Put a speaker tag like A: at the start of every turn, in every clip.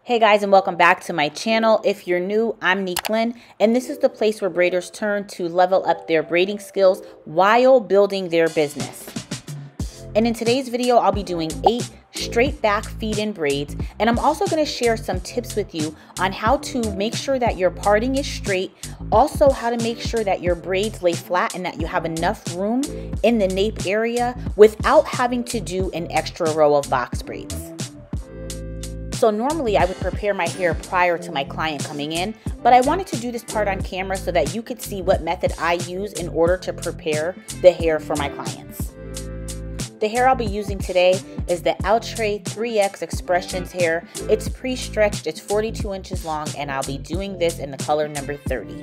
A: Hey guys, and welcome back to my channel. If you're new, I'm Nicolyn, and this is the place where braiders turn to level up their braiding skills while building their business. And in today's video, I'll be doing 8 straight back feed-in braids, and I'm also going to share some tips with you on how to make sure that your parting is straight, also how to make sure that your braids lay flat and that you have enough room in the nape area without having to do an extra row of box braids. So normally I would prepare my hair prior to my client coming in, but I wanted to do this part on camera so that you could see what method I use in order to prepare the hair for my clients. The hair I'll be using today is the Outre 3X Expressions hair. It's pre-stretched, it's 42 inches long, and I'll be doing this in the color number 30.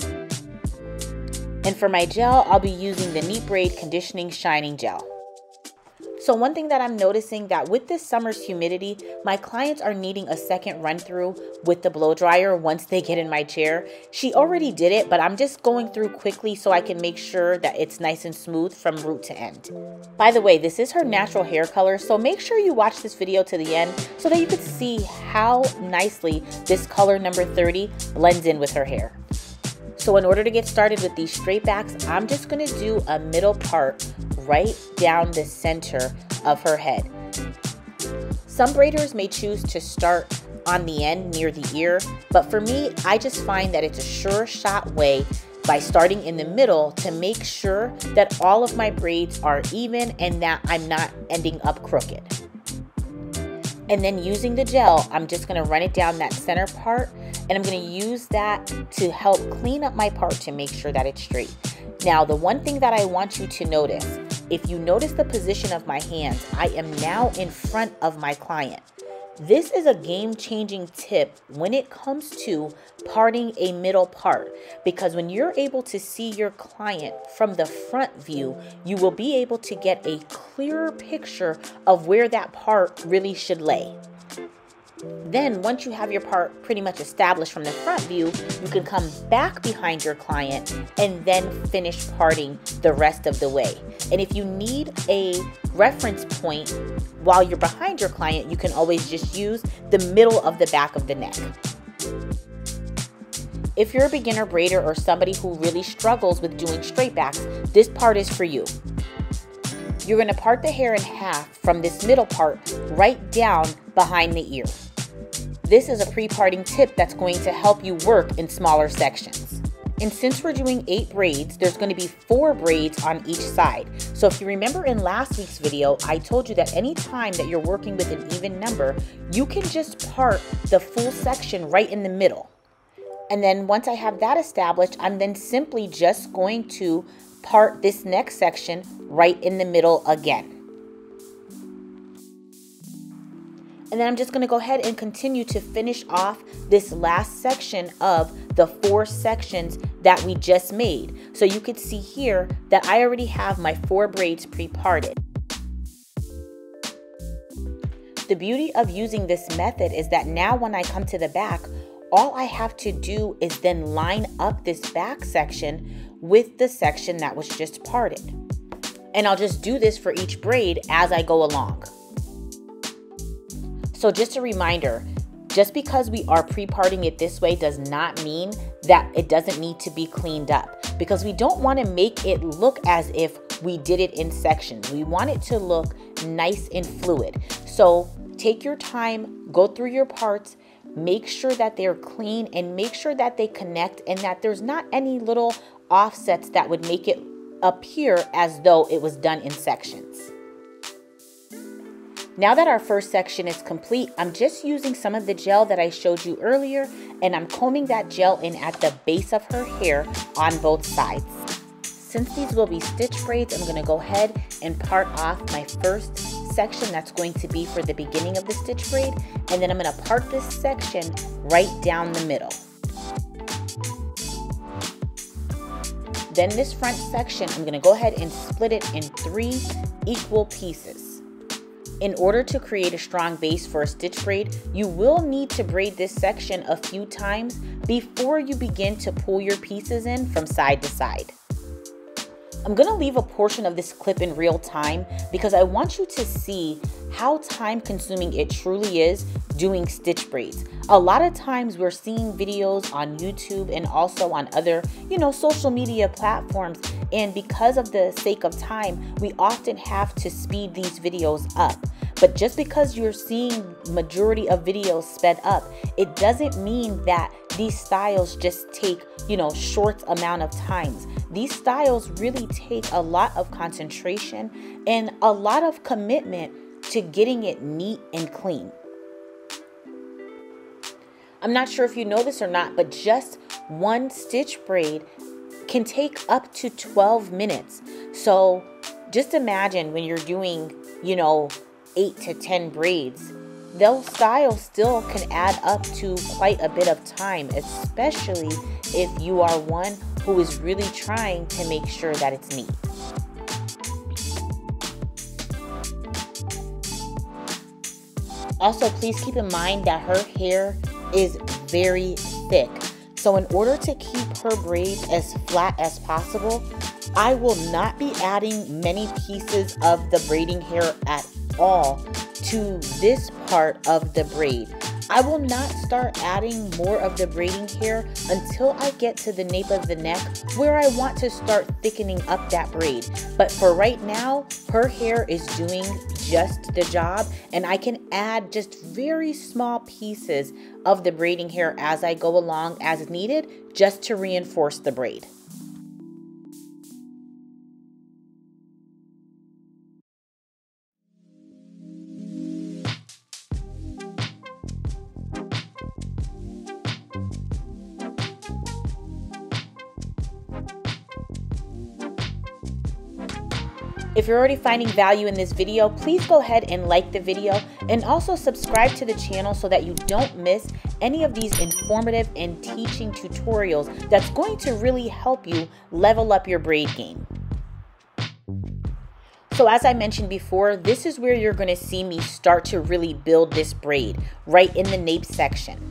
A: And for my gel, I'll be using the Neat Braid Conditioning Shining Gel. So one thing that I'm noticing that with this summer's humidity, my clients are needing a second run through with the blow dryer once they get in my chair. She already did it, but I'm just going through quickly so I can make sure that it's nice and smooth from root to end. By the way, this is her natural hair color, so make sure you watch this video to the end so that you can see how nicely this color number 30 blends in with her hair. So in order to get started with these straight backs, I'm just going to do a middle part right down the center of her head. Some braiders may choose to start on the end near the ear, but for me, I just find that it's a sure shot way by starting in the middle to make sure that all of my braids are even and that I'm not ending up crooked. And then using the gel, I'm just going to run it down that center part, and I'm going to use that to help clean up my part to make sure that it's straight. Now, the one thing that I want you to notice, if you notice the position of my hands, I am now in front of my client. This is a game-changing tip when it comes to parting a middle part, because when you're able to see your client from the front view, you will be able to get a clearer picture of where that part really should lay. Then once you have your part pretty much established from the front view, you can come back behind your client and then finish parting the rest of the way. And if you need a reference point while you're behind your client, you can always just use the middle of the back of the neck. If you're a beginner braider or somebody who really struggles with doing straight backs, this part is for you. You're going to part the hair in half from this middle part right down behind the ear. This is a pre-parting tip that's going to help you work in smaller sections. And since we're doing 8 braids, there's going to be 4 braids on each side. So if you remember in last week's video, I told you that any time that you're working with an even number, you can just part the full section right in the middle. And then once I have that established, I'm then simply just going to part this next section right in the middle again. And then I'm just going to go ahead and continue to finish off this last section of the 4 sections that we just made. So you could see here that I already have my 4 braids pre-parted. The beauty of using this method is that now when I come to the back, all I have to do is then line up this back section with the section that was just parted. And I'll just do this for each braid as I go along. So just a reminder, just because we are pre-parting it this way does not mean that it doesn't need to be cleaned up, because we don't want to make it look as if we did it in sections. We want it to look nice and fluid. So take your time, go through your parts, make sure that they're clean and make sure that they connect and that there's not any little offsets that would make it appear as though it was done in sections. Now that our first section is complete, I'm just using some of the gel that I showed you earlier, and I'm combing that gel in at the base of her hair on both sides. Since these will be stitch braids, I'm going to go ahead and part off my first section that's going to be for the beginning of the stitch braid, and then I'm going to part this section right down the middle. Then this front section, I'm going to go ahead and split it in 3 equal pieces. In order to create a strong base for a stitch braid, you will need to braid this section a few times before you begin to pull your pieces in from side to side. I'm going to leave a portion of this clip in real time because I want you to see how time consuming it truly is doing stitch braids. A lot of times we're seeing videos on YouTube and also on other, social media platforms. And because of the sake of time, we often have to speed these videos up. But just because you're seeing majority of videos sped up, it doesn't mean that these styles just take, short amount of times. These styles really take a lot of concentration and a lot of commitment to getting it neat and clean. I'm not sure if you know this or not, but just one stitch braid can take up to 12 minutes. So just imagine when you're doing, 8 to 10 braids, those styles still can add up to quite a bit of time, especially if you are one who is really trying to make sure that it's neat. Also, please keep in mind that her hair is very thick. So in order to keep her braids as flat as possible, I will not be adding many pieces of the braiding hair at all to this part of the braid. I will not start adding more of the braiding hair until I get to the nape of the neck where I want to start thickening up that braid. But for right now, her hair is doing just the job, and I can add just very small pieces of the braiding hair as I go along as needed, just to reinforce the braid. If you're already finding value in this video, please go ahead and like the video and also subscribe to the channel so that you don't miss any of these informative and teaching tutorials that's going to really help you level up your braid game. So as I mentioned before, this is where you're going to see me start to really build this braid, right in the nape section.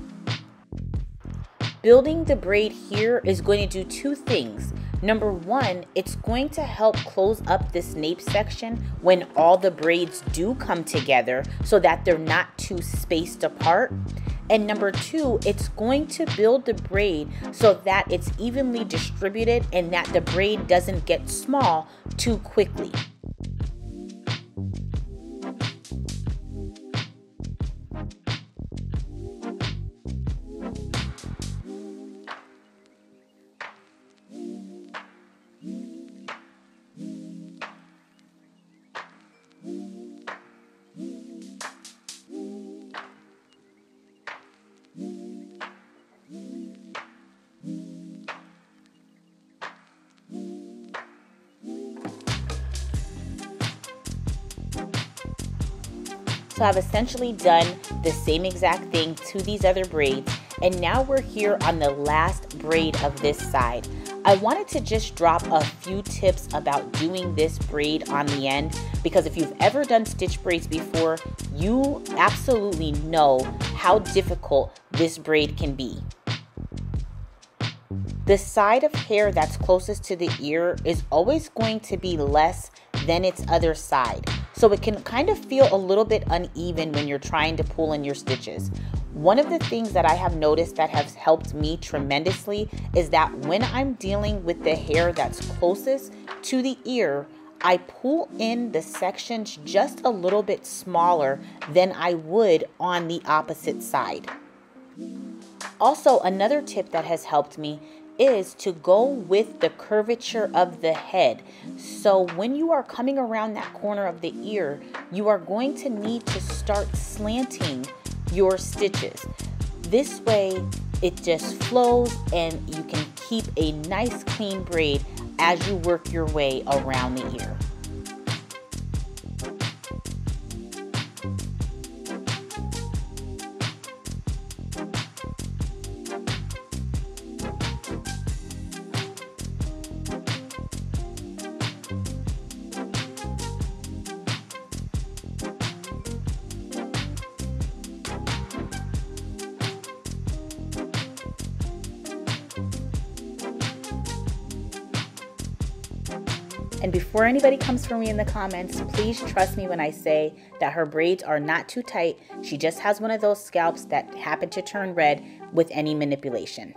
A: Building the braid here is going to do two things. Number one, it's going to help close up this nape section when all the braids do come together so that they're not too spaced apart. And number two, it's going to build the braid so that it's evenly distributed and that the braid doesn't get small too quickly. So I've essentially done the same exact thing to these other braids, and now we're here on the last braid of this side. I wanted to just drop a few tips about doing this braid on the end, because if you've ever done stitch braids before, you absolutely know how difficult this braid can be. The side of hair that's closest to the ear is always going to be less than its other side. So it can kind of feel a little bit uneven when you're trying to pull in your stitches. One of the things that I have noticed that has helped me tremendously is that when I'm dealing with the hair that's closest to the ear, I pull in the sections just a little bit smaller than I would on the opposite side. Also, another tip that has helped me is to go with the curvature of the head. So when you are coming around that corner of the ear, you are going to need to start slanting your stitches. This way it just flows and you can keep a nice clean braid as you work your way around the ear. And before anybody comes for me in the comments, please trust me when I say that her braids are not too tight. She just has one of those scalps that happen to turn red with any manipulation.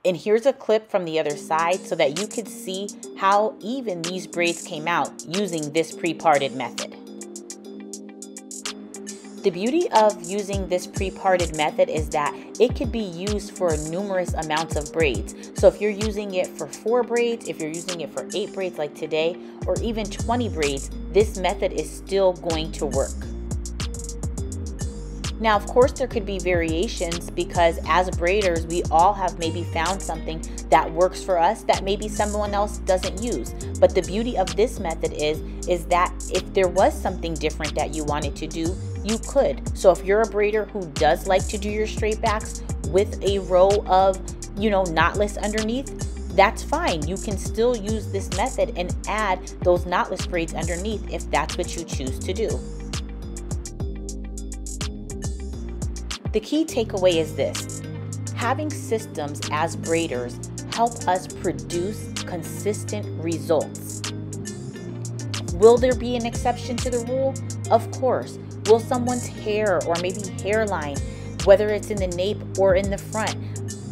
A: And here's a clip from the other side so that you can see how even these braids came out using this pre-parted method. The beauty of using this pre-parted method is that it could be used for numerous amounts of braids. So if you're using it for 4 braids, if you're using it for 8 braids like today, or even 20 braids, this method is still going to work. Now, of course, there could be variations because as braiders, we all have maybe found something that works for us that maybe someone else doesn't use. But the beauty of this method is that if there was something different that you wanted to do, you could. So if you're a braider who does like to do your straight backs with a row of, knotless underneath, that's fine. You can still use this method and add those knotless braids underneath if that's what you choose to do. The key takeaway is this: having systems as braiders help us produce consistent results. Will there be an exception to the rule? Of course. Will someone's hair or maybe hairline, whether it's in the nape or in the front,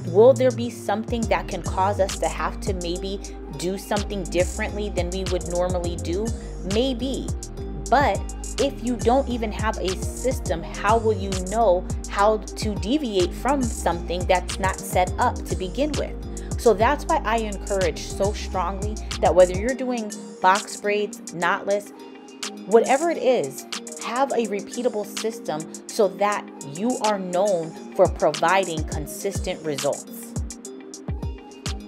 A: will there be something that can cause us to have to maybe do something differently than we would normally do? Maybe. But if you don't even have a system, how will you know how to deviate from something that's not set up to begin with? So that's why I encourage so strongly that whether you're doing box braids, knotless, whatever it is, have a repeatable system so that you are known for providing consistent results.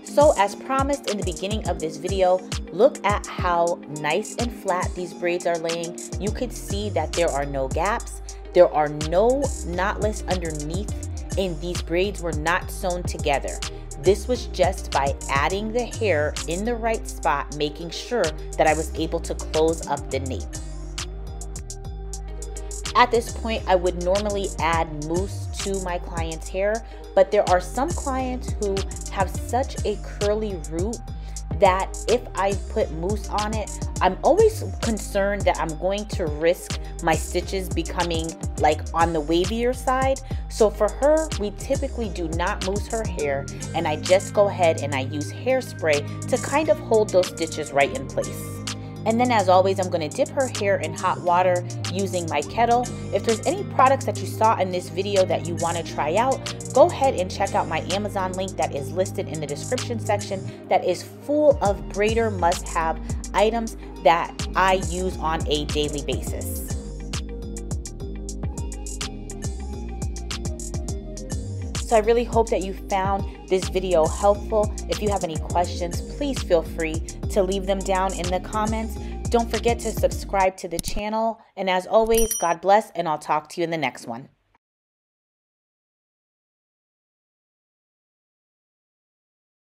A: So as promised in the beginning of this video, look at how nice and flat these braids are laying. You could see that there are no gaps, there are no knotless underneath, and these braids were not sewn together. This was just by adding the hair in the right spot, making sure that I was able to close up the nape. At this point, I would normally add mousse to my client's hair, but there are some clients who have such a curly root that if I put mousse on it, I'm always concerned that I'm going to risk my stitches becoming like on the wavier side. So for her, we typically do not mousse her hair, and I just go ahead and I use hairspray to kind of hold those stitches right in place. And then as always, I'm going to dip her hair in hot water using my kettle. If there's any products that you saw in this video that you want to try out, go ahead and check out my Amazon link that is listed in the description section that is full of braider must-have items that I use on a daily basis. So I really hope that you found this video helpful. If you have any questions, please feel free to leave them down in the comments. Don't forget to subscribe to the channel. And as always, God bless, and I'll talk to you in the next one.